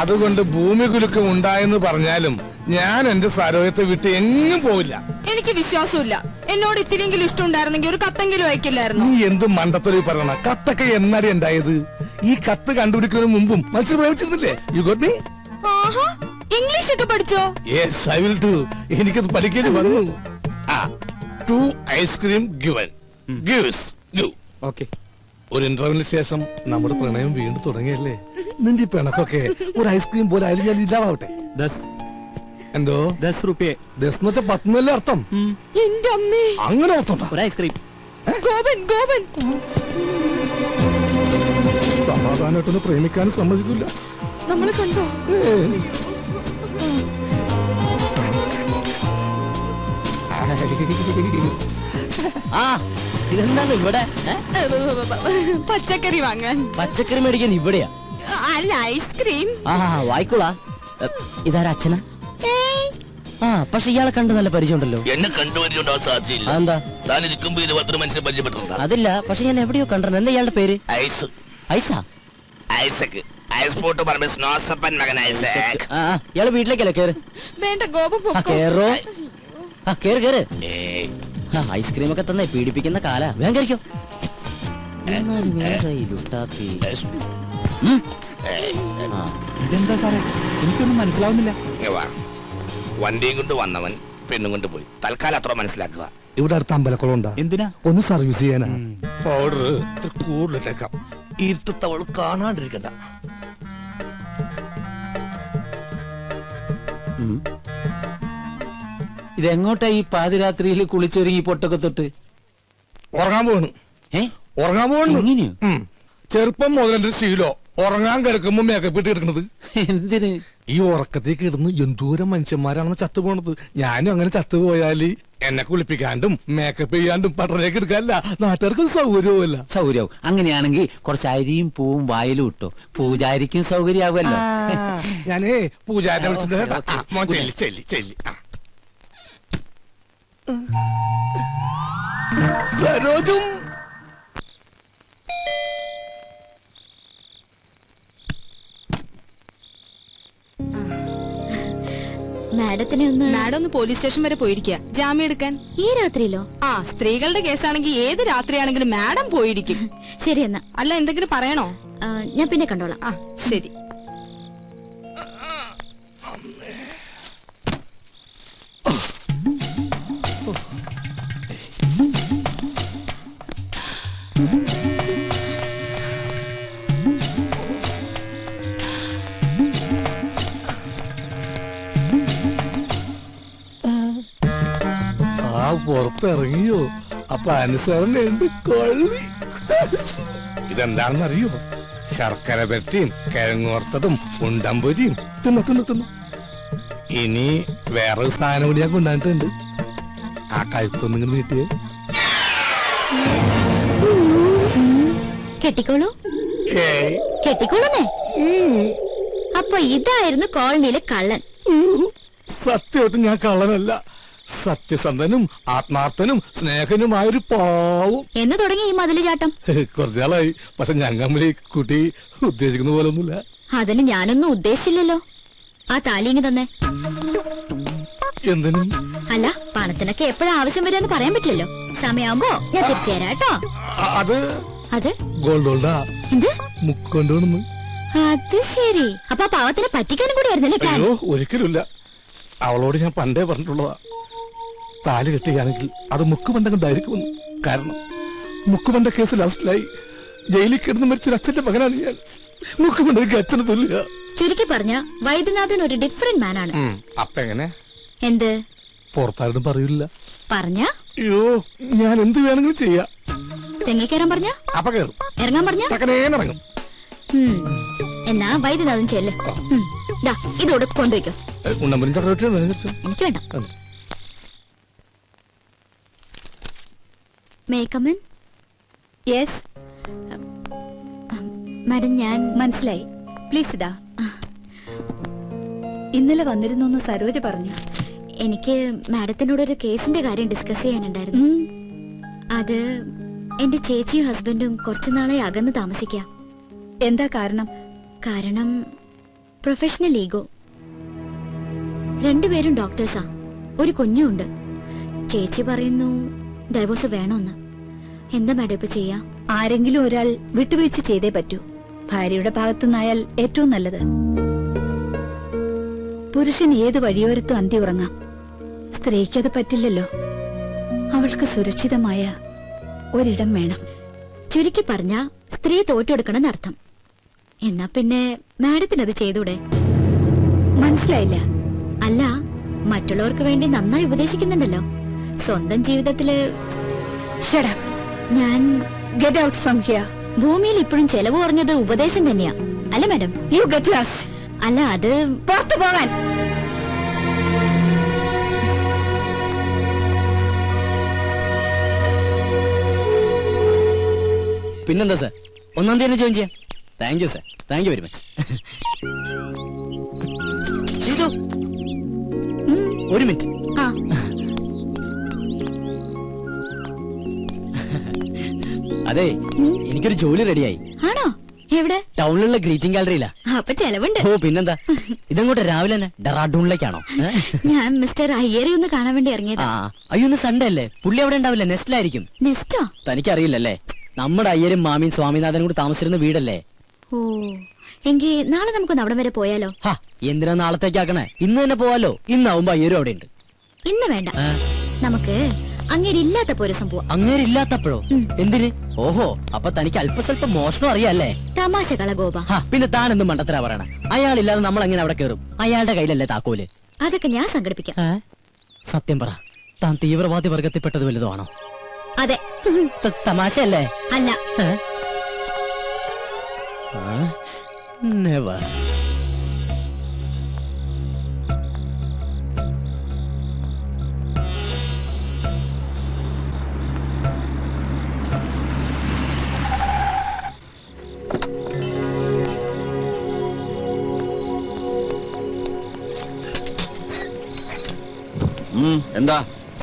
അതുകൊണ്ട് ഭൂമി കുലുക്കം ഉണ്ടായെന്ന് പറഞ്ഞാലും ഞാൻ എന്റെ സരോജത്തെ വിട്ട് എങ്ങും പോവില്ല. എനിക്ക് വിശ്വാസമില്ല. എന്നോട് ഇത്തിരിയെങ്കിലും ഇഷ്ടം ഉണ്ടായിരുന്നെങ്കിൽ ഒരു കത്തെങ്കിലും അയക്കില്ലായിരുന്നു. നീ എന്ത് മണ്ടത്തരം പറയണ? കത്തൊക്കെ എന്നാടി ഉണ്ടായത്? ഈ കത്ത് കണ്ടുപിടിക്കുന്നതിന് മുമ്പും മനുഷ്യർ പ്രേമിച്ചിരുന്നില്ലേ? You got me? ഇംഗ്ലീഷ് ഒക്കെ പഠിച്ചോ? Yes I will do. എനിക്കത് പഠിക്കേണ്ടി വന്നു. To ice cream given gives give. Okay. ഒരു ഇന്റർവ്യൂവിന് ശേഷം നമ്മുടെ പ്രണയം വീണ്ടും തുടങ്ങിയല്ലേ? നിന്റെ പിണക്കൊക്കെ ഒരു ഐസ്ക്രീം പോലെ ആയാലും ഞാൻ ഇല്ലാതാവട്ടെ. എന്തോ 10 രൂപയെ? 10 10 അർത്ഥം. എന്റെ അമ്മേ, അങ്ങനെ അർത്ഥം. ഒരു ഐസ്ക്രീം. ഗോപൻ ഗോപൻ സമാധാനമായിട്ടൊന്ന് പ്രേമിക്കാനും സമ്മതിക്കില്ല. നമ്മളെ കണ്ടോ? ഇതെന്താണ് ഇവിടെ? പച്ചക്കറി വാങ്ങാൻ. പച്ചക്കറി മേടിക്കാൻ ഇവിടെയാ? അല്ല, ഐസ്ക്രീം. വായിക്കോളാ. ഇതാരാ? അച്ഛനാ? പക്ഷെ ഇയാളെ കണ്ട് നല്ല പരിചയമുണ്ടല്ലോ. എന്നെ കണ്ടുപരിചയമുണ്ടോ? സാധ്യയില്ല. എന്താ? താൻ ഇരിക്കുമ്പോ 20 മനുഷ്യരെ പരിചയപ്പെട്ടിട്ടുണ്ടോ? അതില്ല, പക്ഷെ ഞാൻ എവിടെയോ കണ്ടിട്ടുണ്ട്. എന്താ ഇയാളുടെ പേര്? ഐസ്. ഐസാ? ഐസക്. ഐസ്പോർട്ട് പറഞ്ഞ സ്നോസപ്പൻ മകൻ ഐസക്. ഇയാള് വീട്ടിലേക്കല്ലേ? കേറ്. വേണ്ട, ഗോപൻ പൊക്കോ. കേറോ? കേറ് കേറ്. ഐസ്ക്രീം ഒക്കെ തന്നെ പീഡിപ്പിക്കുന്ന കാല. വേഗം കഴിക്കോ. ഇതെന്താ സാറേ? എനിക്കൊന്നും മനസ്സിലാവുന്നില്ല. വണ്ടിയും കൊണ്ട് വന്നവൻ പെണ്ണും കൊണ്ട് പോയി. തൽക്കാലം അത്ര മനസ്സിലാക്കുക. ഇവിടെ അടുത്ത അമ്പലക്കുളം ഉണ്ടാ? എന്തിനാ? ഒന്ന് സർവീസ് ചെയ്യാനാ. പൗഡർ കൂടുതലിട്ടേക്കാം. ഇരുട്ടത്തവൾ കാണാണ്ടിരിക്കണ്ട. ഇതെങ്ങോട്ടാ ഈ പാതിരാത്രിയിൽ കുളിച്ചൊരുങ്ങി പൊട്ടൊക്കെ തൊട്ട്? ഉറങ്ങാൻ പോകണം. ഉറങ്ങാൻ പോകണം. ചെറുപ്പം മുതലെന്റെ ശീലോ ഉറങ്ങാൻ കിടക്കുമ്പോ മേക്കപ്പ് ഇട്ട് കിടക്കുന്നത്. എന്തിന്? ഈ ഉറക്കത്തേക്ക് ഇടുന്ന് എന്തോരം മനുഷ്യന്മാരാണെന്ന് ചത്തുപോണത്. ഞാനും അങ്ങനെ ചത്തുപോയാല് എന്നെ കുളിപ്പിക്കാണ്ടും മേക്കപ്പ് ചെയ്യാണ്ടും പട്ടണേക്ക് എടുക്കാനല്ല, നാട്ടുകാർക്ക് സൗകര്യവുമല്ല. സൗകര്യവും. അങ്ങനെയാണെങ്കിൽ കുറച്ച് അരിയും പൂവും വായിലും ഇട്ടോ. പൂജാരിക്കും സൗകര്യമാവുമല്ലോ. ഞാനേ പൂജാരിനെ വിളിച്ചിട്ട് സരോജും മാഡം ഒന്ന് പോലീസ് സ്റ്റേഷൻ വരെ പോയിരിക്കുക, ജാമ്യം എടുക്കാൻ. ഈ രാത്രിയിലോ? സ്ത്രീകളുടെ കേസാണെങ്കിൽ ഏത് രാത്രിയാണെങ്കിലും മാഡം പോയിരിക്കും. ശരി എന്നാ. അല്ല, എന്തെങ്കിലും പറയണോ? ഞാൻ പിന്നെ കണ്ടോളാം. ശരി. പുറത്തിറങ്ങിയോ? അപ്പൊ അനുസരണയുണ്ട് കൊള്ളി. ഇതെന്താണെന്ന് അറിയോ? ശർക്കര പെട്ടിയും കിഴങ്ങോർത്തതും ഉണ്ടമ്പൊരിയും തിന്നു. ഇനി വേറൊരു സാധനം കൂടി ഞാൻ കൊണ്ടുവന്നിട്ടുണ്ട്. ആ കഴുത്തൊന്നിങ്ങനെ നീട്ടിയേ. കെട്ടിക്കോളൂ. കെട്ടിക്കോളൂന്നേ. അപ്പൊ ഇതായിരുന്നു കോളനിയിലെ കള്ളൻ. സത്യമായിട്ട് ഞാൻ കള്ളനല്ല. സത്യസന്ധനും ആത്മാർത്ഥനും സ്നേഹനുമായൊരു പാവം. എന്ന് തുടങ്ങി ഈ മതില് ചാട്ടം? കുറച്ചാളായി. പക്ഷെ ഞങ്ങൾ കുട്ടി ഉദ്ദേശിക്കുന്ന പോലെ ഒന്നുമില്ല. അതിന് ഞാനൊന്നും ഉദ്ദേശിച്ചില്ലല്ലോ. ആ താലിങ്ങി തന്നെ. എന്തിനും? അല്ല, പണത്തിനൊക്കെ എപ്പോഴാ ആവശ്യം വരികയെന്ന് പറയാൻ പറ്റില്ലല്ലോ. സമയമാകുമ്പോ ഞാൻ തിരിച്ചു തരാം കേട്ടോ. അത് ഗോൾഡോൾഡാ. എന്ത്? മുക്കൊണ്ടോണെന്ന്. അത് ശരി. അപ്പൊ ആ പാവത്തിനെ പറ്റിക്കാനും കൂടി ആയിരുന്നല്ലേ പ്ലാൻ? അയ്യോ, ഒരിക്കലുമില്ല. അവളോട് ഞാൻ പണ്ടേ പറഞ്ഞിട്ടുള്ളതാ, താലി കെട്ടുകയാണെങ്കിൽ അത് മുക്കുബന്ധം. കാരണം മുക്കുബന്ധ കേസ് ലാസ്റ്റിലായി ജയിലിൽ കിടന്ന് മരിച്ചൊരു അച്ഛന്റെ മകനാണ് ഞാൻ. മുക്കുബന്ധയ്ക്ക് അച്ഛന് തുല്യ. ചുരുക്കി പറഞ്ഞ വൈദ്യനാഥൻ ഒരു ഡിഫറെന്റ് മാനാണ്. അപ്പൊ എങ്ങനെ? എന്ത്? പുറത്താരും പറയില്ല. പറഞ്ഞ? അയ്യോ, ഞാൻ എന്ത് വേണമെങ്കിലും ചെയ്യാം. തെങ്ങിക്കയറാൻ പറഞ്ഞ? അപ്പൊ കയറും. ഇറങ്ങാൻ പറഞ്ഞ? ഇറങ്ങും. എന്നാ വൈദ്യനാഥൻ ചെല്ല്. ഇതോടെ കൊണ്ടുവയ്ക്കോ. എനിക്ക് വേണ്ട. മാഡം, ഞാൻ മനസ്സിലായി. പ്ലീസ് ഇതാ. ഇന്നലെ വന്നിരുന്നു സരോജ പറഞ്ഞു. എനിക്ക് മാഡത്തിനോടൊരു കേസിന്റെ കാര്യം ഡിസ്കസ് ചെയ്യാനുണ്ടായിരുന്നു. അത് എന്റെ ചേച്ചിയും ഹസ്ബൻഡും കുറച്ചുനാളെ അകന്ന് താമസിക്കാം. എന്താ കാരണം? കാരണം പ്രൊഫഷണൽ ഈഗോ. രണ്ടുപേരും ഡോക്ടേഴ്സാ, ഒരു കുഞ്ഞുണ്ട്. ചേച്ചി പറയുന്നു ഡൈവോഴ്സ് വേണമെന്ന്. എന്താ മാഡം ഇപ്പൊ ചെയ്യാ? ആരെങ്കിലും ഒരാൾ വിട്ടുവീഴ്ച ചെയ്തേ പറ്റൂ. ഭാര്യയുടെ ഭാഗത്തുനിന്നായാൽ ഏറ്റവും നല്ലത്. പുരുഷൻ ഏത് വഴിയോരത്തും അന്തി ഉറങ്ങാം. സ്ത്രീക്കത് പറ്റില്ലല്ലോ. അവൾക്ക് സുരക്ഷിതമായ ഒരിടം വേണം. ചുരുക്കി പറഞ്ഞ സ്ത്രീ തോറ്റെടുക്കണമെന്ന് അർത്ഥം. എന്നാ പിന്നെ മാഡത്തിനത് ചെയ്തൂടെ? മനസ്സിലായില്ല. അല്ല, മറ്റുള്ളവർക്ക് വേണ്ടി നന്നായി ഉപദേശിക്കുന്നുണ്ടല്ലോ. സ്വന്തം ജീവിതത്തില് Shut up. ഞാൻ Get out from here. ഭൂമിയിൽ ഇപ്പോഴും ചെലവ് കുറഞ്ഞത് ഉപദേശം തന്നെയാ, അല്ല മാഡം? You get lost. അല്ല, അത് പുറത്തു പോകാൻ. പിന്നെന്താ സാർ, 1-ാം തീയതി ജോയിൻ ചെയ്യാം. Thank you sir, thank you very much. Shithu, ഒരു മിനിറ്റ്. ആ അതെ, എനിക്കൊരു ജോലി റെഡിയായി. ആണോ? എവിടെ? ടൗണിലുള്ള ഗ്രീറ്റിംഗ് ഗാലറിയിലാ. അപ്പൊ ചെലവുണ്ട്. ഓ പിന്നെന്താ. ഇതങ്ങോട്ട് രാവിലെ തന്നെ ഡെറാഡൂണിലേക്കാണോ? ഞാൻ മിസ്റ്റർ അയ്യരെ ഒന്ന് കാണാൻ വേണ്ടി ആ ഇറങ്ങിയതാ. അയ്യോ, ഇന്ന് സൺഡേ അല്ലേ, പുള്ളി അവിടെ ഉണ്ടാവില്ല, നെസ്റ്റിലായിരിക്കും. നെസ്റ്റോ? തനിക്കറിയില്ലല്ലേ, നമ്മുടെ അയ്യരും മാമിയും സ്വാമിനാഥനും കൂടി താമസിച്ചിരുന്ന വീടല്ലേ. ഓ, എങ്കിൽ നാളെ നമുക്കൊന്ന് അവിടെ വരെ പോയാലോ? ഹാ, എന്തിനാ നാളത്തേക്കാക്കണേ, ഇന്ന് തന്നെ പോവാലോ. ഇന്നാവുമ്പോ അയ്യരും അവിടെ ഉണ്ട്. ഇന്ന് വേണ്ട, നമുക്ക് അങ്ങേരില്ലാത്തപ്പോ ഒരു സംഭവം. അങ്ങേരില്ലാത്തപ്പോഴോ? എന്തിന്? ഓഹോ, അപ്പൊ തനിക്ക് അല്പസ്വല്പം മോഷണം അറിയാല്ലേ. തമാശ കളഗോപ. ഹാ, പിന്നെ താനെന്ത് മണ്ടത്തരാ പറയണ? അയാളില്ലാതെ നമ്മൾ എങ്ങനെ അവിടെ കയറും? അയാളുടെ കയ്യിലല്ലേ താക്കോല്? അതൊക്കെ ഞാൻ സംഘടിപ്പിക്കാം. സത്യം പറ, താൻ തീവ്രവാദി വർഗത്തിൽപ്പെട്ടത് വലുതോ ആണോ? അതെ. തമാശയല്ലേ? അല്ല. നെവർ. എന്താ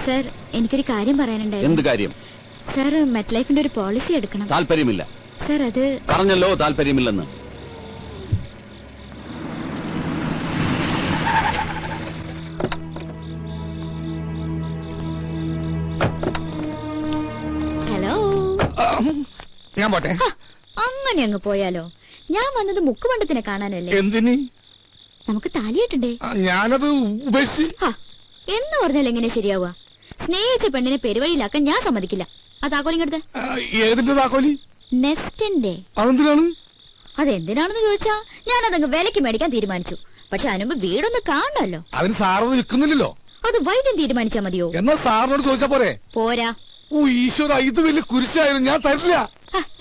സർ, എനിക്കൊരു കാര്യം പറയാനുണ്ടായിരുന്നു. എന്ത് കാര്യം? സർ, മെറ്റ് ലൈഫിന്റെ ഒരു പോളിസി എടുക്കണം. താല്പര്യമില്ല. സർ, അത് പറഞ്ഞല്ലോ താല്പര്യമില്ലെന്ന്. ഹലോ. ഞാൻ പോട്ടെ. അങ്ങനെ അങ്ങ് പോയാലോ? ഞാൻ വന്നത് മുക്കുമണ്ടത്തിനെ കാണാനല്ലേ. എന്തിന്? നമുക്ക് താലിയിട്ടണ്ടേ? ഞാനത് ഉപേക്ഷിച്ച്. എന്ന് പറഞ്ഞാൽ എങ്ങനെ ശരിയാവുക? സ്നേഹിച്ച പെണ്ണിനെ പെരുവഴിയിലാക്കാൻ ഞാൻ സമ്മതിക്കില്ല. ആ താക്കോലിങ്ങടുത്ത്. ഏതിന്റെ താക്കോലി? നെസ്റ്റിന്റെ. അതെന്തിനാണ്? അതെന്തിനാണെന്ന് ചോദിച്ചാ ഞാൻ അതങ്ങ് വിലക്ക് മേടിക്കാൻ തീരുമാനിച്ചു. പക്ഷെ അതിനുമ്പ് വീടൊന്ന് കാണണല്ലോ. അതിന് സാറൊന്നും വിൽക്കുന്നില്ലല്ലോ. അത് വൈദ്യം തീരുമാനിച്ചാ മതിയോ? എന്നാ സാറിനോട് ചോദിച്ചാ പോരെ? പോരാ. ഓ ഈശ്വര, ഇത് വലിയ കുരിശായിരുന്നു. ഞാൻ തരില്ല.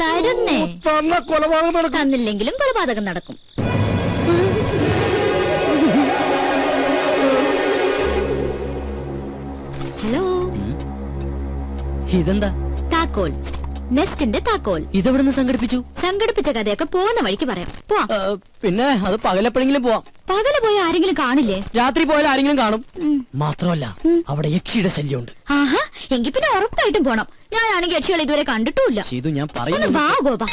തരുന്നേ. തന്ന കൊലപാതകം നടക്കും. തന്നില്ലെങ്കിലും കൊലപാതകം നടക്കും. ഹലോ. ഇതെന്താ? താക്കോൽ. നെസ്റ്റിന്റെ താക്കോൽ. ഇതെവിടുന്ന് സംഘടിപ്പിച്ചു? സംഘടിപ്പിച്ച കഥയൊക്കെ പോകുന്ന വഴിക്ക് പറയാം. പോവാം. പിന്നെ അത് പകലെപ്പോഴെങ്കിലും പോവാം. പകല് പോയി ആരെങ്കിലും കാണില്ലേ? രാത്രി പോയാൽ ആരെങ്കിലും കാണും. മാത്രമല്ല, അവിടെ യക്ഷിയുടെ ശല്യമുണ്ട്. ആഹാ, എങ്കിൽ പിന്നെ ഉറപ്പായിട്ടും പോണം. ഞാനാണെങ്കിൽ യക്ഷികൾ ഇതുവരെ കണ്ടിട്ടുമില്ല. ചെയ്തു, ഞാൻ ഒന്ന് പറയുന്നു. വാ ഗോപ.